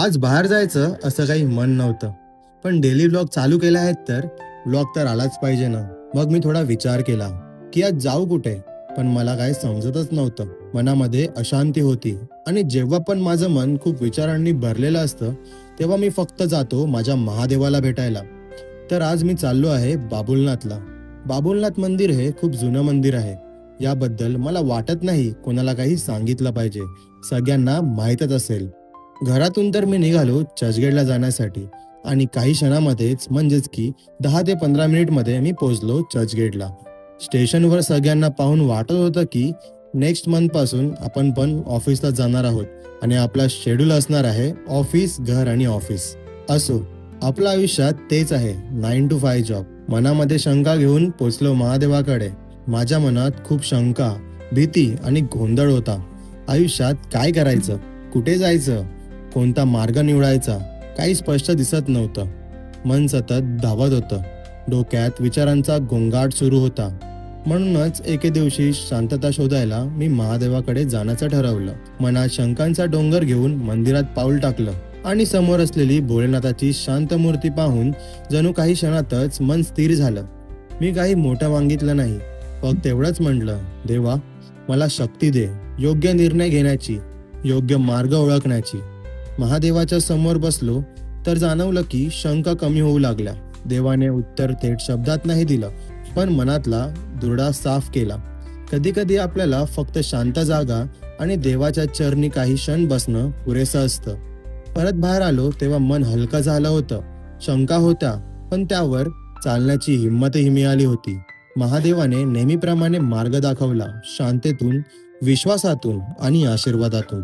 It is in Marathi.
आज बाहेर जायचं असं काही मन नव्हतं. पण डेली व्लॉग चालू केले आहेत तर व्लॉग तर आलाच पाहिजे ना. मग मी थोडा विचार केला की आज जाऊ कुठे, पण मला काही समजतच नव्हतं. मनामध्ये अशांती होती आणि जेव्हा पण माझं मन खूप विचारांनी भरलेलं असतं तेव्हा मी फक्त जातो माझ्या महादेवाला भेटायला. तर आज मी चाललो आहे बाबुलनाथला. बाबुलनाथ मंदिर हे खूप जुनं मंदिर आहे. याबद्दल मला वाटत नाही कोणाला काही सांगितलं पाहिजे, सगळ्यांना माहीतच असेल. घरातून तर मी निघालो चर्चगेटला जाण्यासाठी आणि काही क्षणामध्येच म्हणजेच की 10 ते 15 मिनिटमध्ये मी पोहोचलो चर्चगेटला. स्टेशनवर सगळ्यांना पाहून वाटत होतं की नेक्स्ट मंथ पासून आपण पण ऑफिसला जाणार आहोत आणि आपला शेड्यूल असणार आहे ऑफिस, घर आणि ऑफिस. असो, आपल्या आयुष्यात तेच आहे, 9 to 5 जॉब. मनामध्ये शंका घेऊन पोचलो महादेवाकडे. माझ्या मनात खूप शंका, भीती आणि गोंधळ होता. आयुष्यात काय करायचं, कुठे जायचं, कोणता मार्ग निवडायचा, काही स्पष्ट दिसत नव्हतं. मन सतत धावत होतं. डोक्यात विचारांचा गोंगाट सुरू होता. म्हणूनच एके दिवशी शांतता शोधायला मी महादेवाकडे जाण्याचं ठरवलं. मनात शंकांचा डोंगर घेऊन मंदिरात पाऊल टाकलं आणि समोर असलेली भोलेनाथाची शांत मूर्ती पाहून जणू काही क्षणातच मन स्थिर झालं. मी काही मोठं मागितलं नाही, फक्त एवढंच म्हटलं, देवा, मला शक्ती दे, योग्य निर्णय घेण्याची, योग्य मार्ग ओळखण्याची. महादेवाच्या समोर बसलो तर जाणवलं की शंका कमी होऊ लागल्या. देवाने उत्तर थेट शब्दात नाही दिलं, पण मनातला दुरडा साफ केला. कधी कधी आपल्याला फक्त शांत जागा आणि देवाच्या चरणी काही क्षण बसणं पुरेसं असतं. परत बाहेर आलो तेव्हा मन हलकं झालं होतं. शंका होत्या, पण त्यावर चालण्याची हिंमतही मिळाली होती. महादेवाने नेहमीप्रमाणे मार्ग दाखवला, शांततेतून, विश्वासातून आणि आशीर्वादातून.